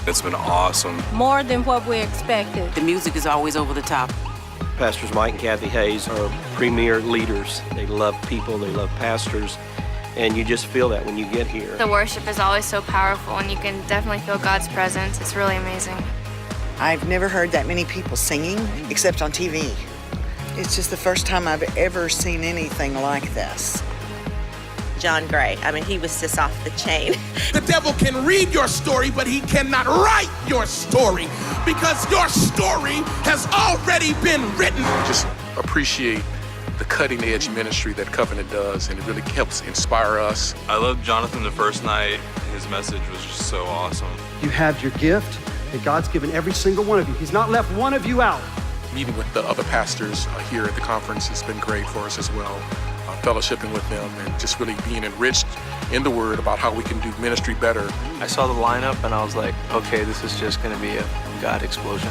It's been awesome. More than what we expected. The music is always over the top. Pastors Mike and Kathy Hayes are premier leaders. They love people, they love pastors, and you just feel that when you get here. The worship is always so powerful, and you can definitely feel God's presence. It's really amazing. I've never heard that many people singing except on TV. It's just the first time I've ever seen anything like this. John Gray. I mean, he was just off the chain. The devil can read your story, but he cannot write your story because your story has already been written. Just appreciate the cutting edge ministry that Covenant does, and it really helps inspire us. I loved Jonathan the first night. His message was just so awesome. You have your gift that God's given every single one of you. He's not left one of you out. Meeting with the other pastors here at the conference has been great for us as well. Fellowshipping with them and just really being enriched in the Word about how we can do ministry better. I saw the lineup and I was like, okay, this is just going to be a God explosion.